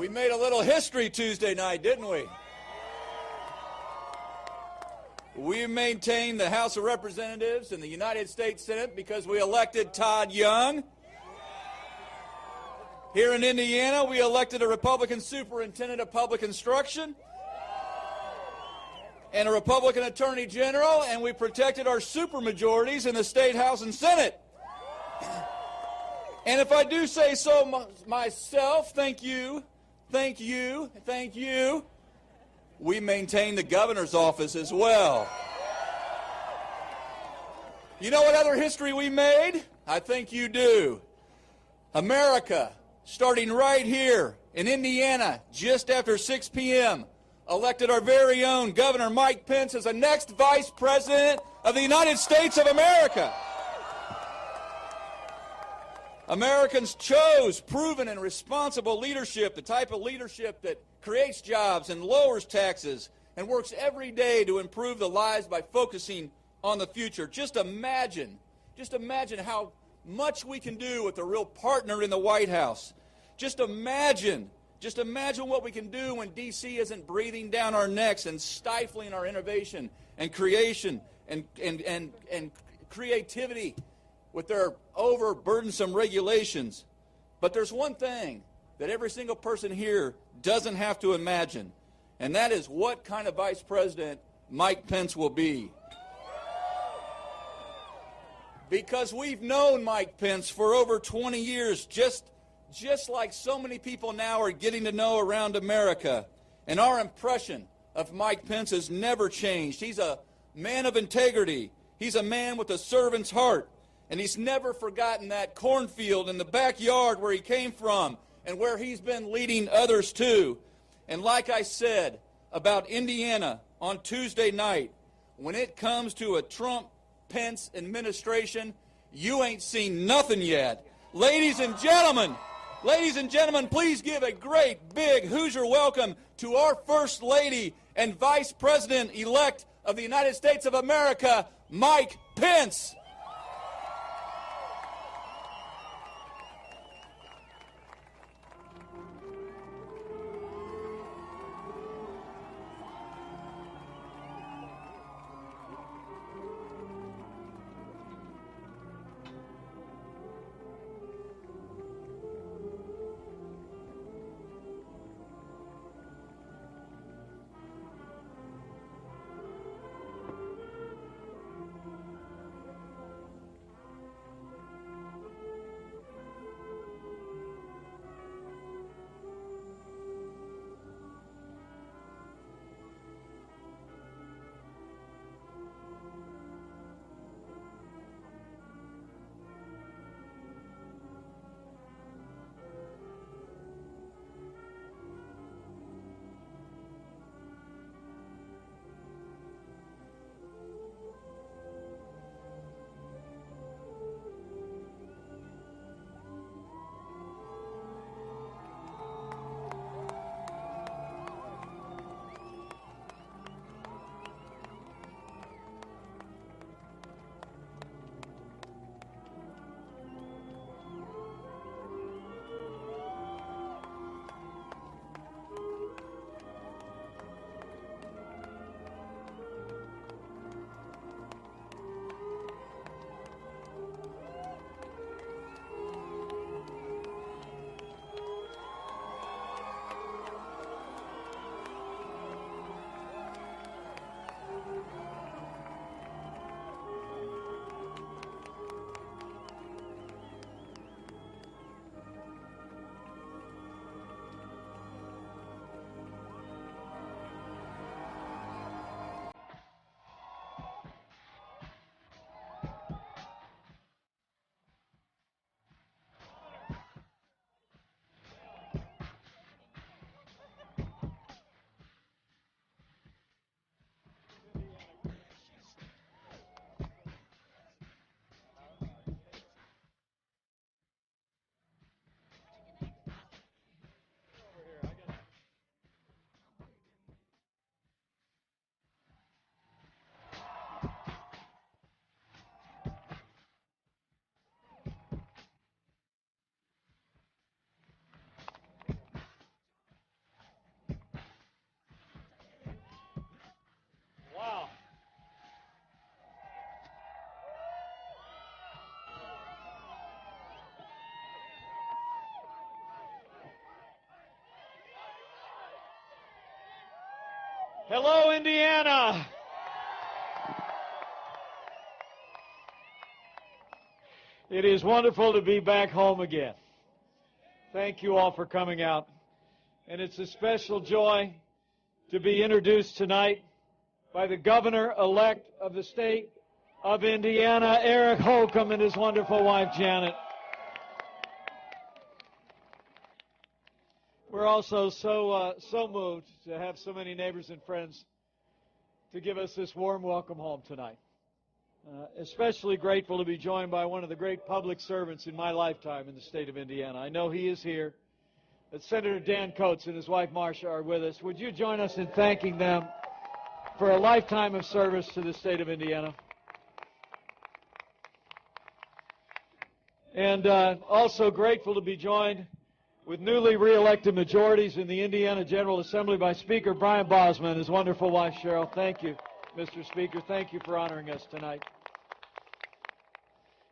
We made a little history Tuesday night, didn't we? We maintained the House of Representatives and the United States Senate because we elected Todd Young. Here in Indiana, we elected a Republican superintendent of public instruction and a Republican attorney general, and we protected our supermajorities in the State House and Senate. And if I do say so myself, thank you, thank you, thank you. We maintain the governor's office as well. You know what other history we made? I think you do. America, starting right here in Indiana, just after 6 p.m., elected our very own Governor Mike Pence as the next Vice President of the United States of America. Americans chose proven and responsible leadership, the type of leadership that creates jobs and lowers taxes and works every day to improve the lives by focusing on the future. Just imagine how much we can do with a real partner in the White House. Just imagine what we can do when D.C. isn't breathing down our necks and stifling our innovation and creation and creativity with their overburdensome regulations. But there's one thing that every single person here doesn't have to imagine, and that is what kind of vice president Mike Pence will be. Because we've known Mike Pence for over 20 years, just like so many people now are getting to know around America. And our impression of Mike Pence has never changed. He's a man of integrity. He's a man with a servant's heart. And he's never forgotten that cornfield in the backyard where he came from and where he's been leading others to. And like I said about Indiana on Tuesday night, when it comes to a Trump-Pence administration, you ain't seen nothing yet. Ladies and gentlemen, please give a great big Hoosier welcome to our First Lady and Vice President-elect of the United States of America, Mike Pence. Hello, Indiana. It is wonderful to be back home again. Thank you all for coming out. And it's a special joy to be introduced tonight by the governor-elect of the state of Indiana, Eric Holcomb, and his wonderful wife, Janet. We're also so moved to have so many neighbors and friends to give us this warm welcome home tonight. Especially grateful to be joined by one of the great public servants in my lifetime in the state of Indiana. I know he is here, but Senator Dan Coates and his wife Marcia are with us. Would you join us in thanking them for a lifetime of service to the state of Indiana? And also grateful to be joined with newly re-elected majorities in the Indiana General Assembly by Speaker Brian Bosma and his wonderful wife Cheryl. Thank you, Mr. Speaker. Thank you for honoring us tonight.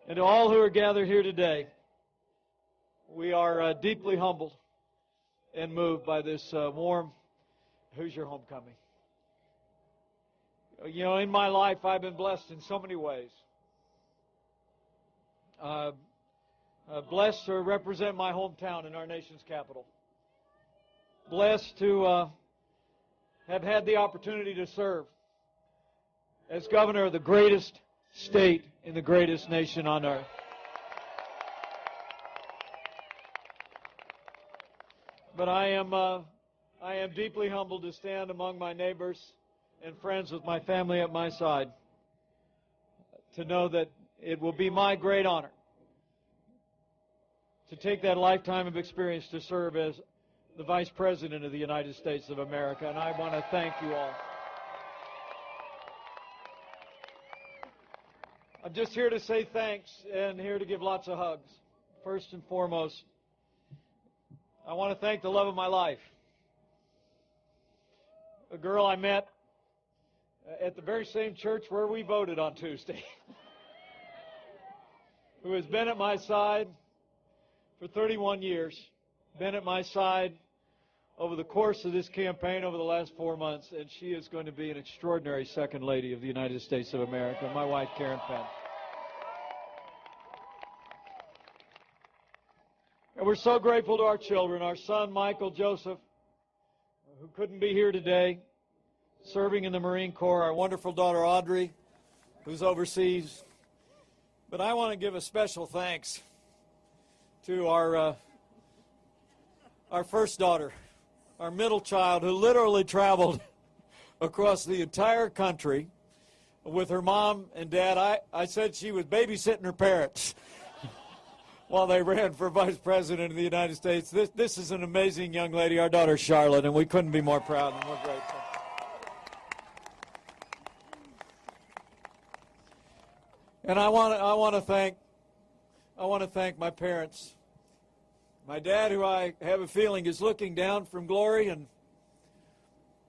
And to all who are gathered here today, we are deeply humbled and moved by this warm Hoosier homecoming. You know, in my life, I've been blessed in so many ways. Blessed to represent my hometown in our nation's capital. Blessed to have had the opportunity to serve as governor of the greatest state in the greatest nation on earth. But I am deeply humbled to stand among my neighbors and friends with my family at my side, to know that it will be my great honor to take that lifetime of experience to serve as the Vice President of the United States of America. And I want to thank you all. I'm just here to say thanks and here to give lots of hugs. First and foremost, I want to thank the love of my life, a girl I met at the very same church where we voted on Tuesday, who has been at my side for 31 years, been at my side over the course of this campaign over the last 4 months, and she is going to be an extraordinary second lady of the United States of America, my wife, Karen Pence. And we're so grateful to our children, our son, Michael Joseph, who couldn't be here today, serving in the Marine Corps, our wonderful daughter, Audrey, who's overseas. But I want to give a special thanks to our first daughter, our middle child, who literally traveled across the entire country with her mom and dad. I said she was babysitting her parents while they ran for Vice President of the United States. This is an amazing young lady, our daughter Charlotte, and we couldn't be more proud, and we're grateful. And I want to thank my parents. My dad, who I have a feeling is looking down from glory and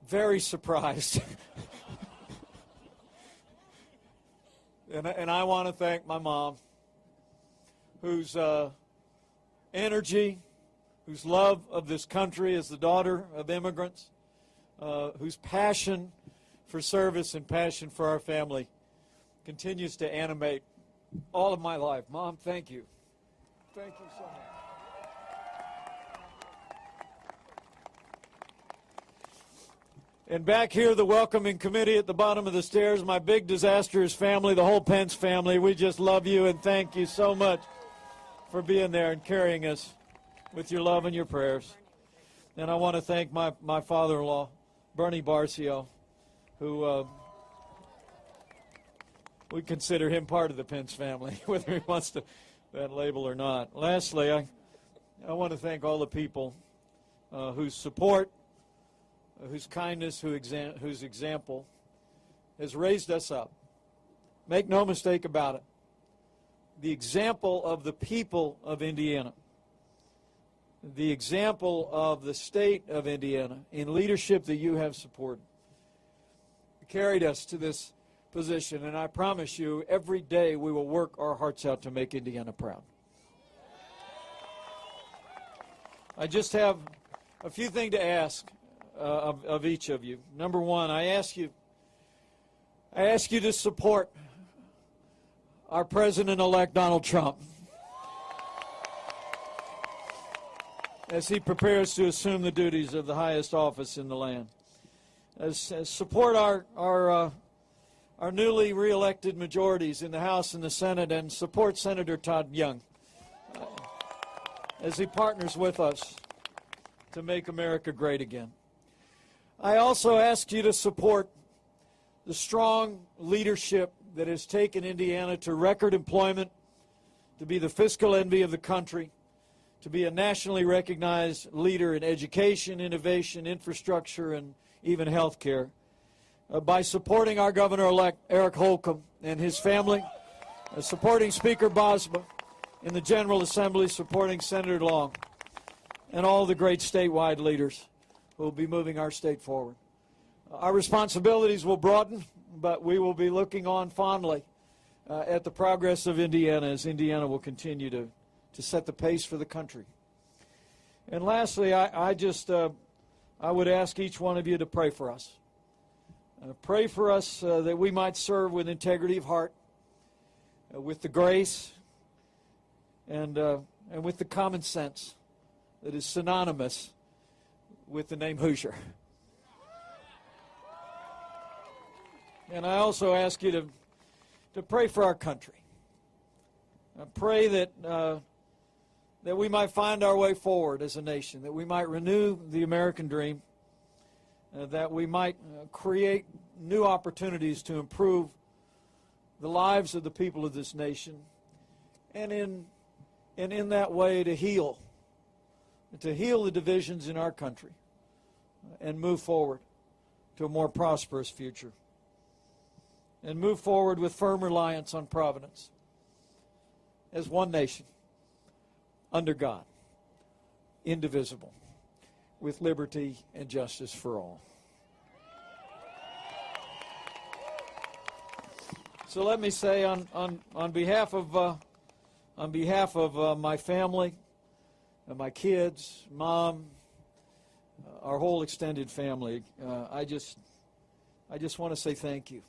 very surprised. and I want to thank my mom, whose energy, whose love of this country as the daughter of immigrants, whose passion for service and passion for our family continues to animate all of my life. Mom, thank you. Thank you so much. And back here, the welcoming committee at the bottom of the stairs, my big disastrous family, the whole Pence family, we just love you and thank you so much for being there and carrying us with your love and your prayers. And I want to thank my father-in-law, Bernie Barcio, who we consider him part of the Pence family, whether he wants to that label or not. Lastly, I want to thank all the people whose support, whose kindness, whose example has raised us up. Make no mistake about it. The example of the people of Indiana, the example of the state of Indiana in leadership that you have supported, carried us to this position, and I promise you, every day we will work our hearts out to make Indiana proud. I just have a few things to ask of each of you. Number one, I ask you to support our President-elect Donald Trump as he prepares to assume the duties of the highest office in the land. Support our newly re-elected majorities in the House and the Senate, and support Senator Todd Young as he partners with us to make America great again. I also ask you to support the strong leadership that has taken Indiana to record employment, to be the fiscal envy of the country, to be a nationally recognized leader in education, innovation, infrastructure, and even health care, by supporting our Governor-elect Eric Holcomb and his family, supporting Speaker Bosma in the General Assembly, supporting Senator Long, and all the great statewide leaders who will be moving our state forward. Our responsibilities will broaden, but we will be looking on fondly at the progress of Indiana as Indiana will continue to set the pace for the country. And lastly, I would ask each one of you to pray for us. Pray for us that we might serve with integrity of heart, with the grace, and with the common sense that is synonymous with the name Hoosier. And I also ask you to pray for our country. Pray that we might find our way forward as a nation, that we might renew the American dream, that we might create new opportunities to improve the lives of the people of this nation, and in that way to heal the divisions in our country and move forward to a more prosperous future, and move forward with firm reliance on providence as one nation under God, indivisible, with liberty and justice for all. So let me say on behalf of my family, and my kids, Mom, our whole extended family, I just want to say thank you.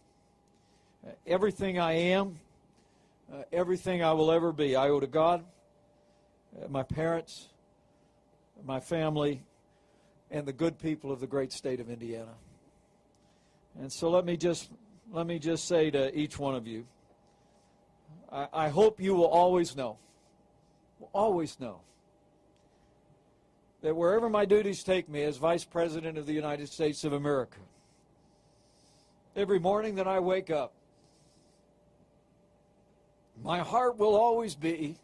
Everything I am, everything I will ever be, I owe to God, my parents, my family, and the good people of the great state of Indiana. And so let me just say to each one of you, I hope you will always know that wherever my duties take me as Vice President of the United States of America, every morning that I wake up, my heart will always be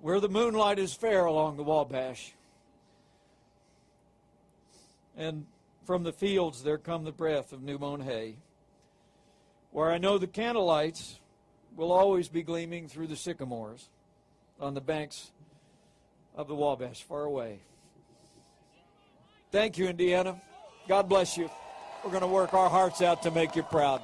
where the moonlight is fair along the Wabash, and from the fields there come the breath of new-mown hay, where I know the candlelights will always be gleaming through the sycamores on the banks of the Wabash far away. Thank you, Indiana. God bless you. We're going to work our hearts out to make you proud.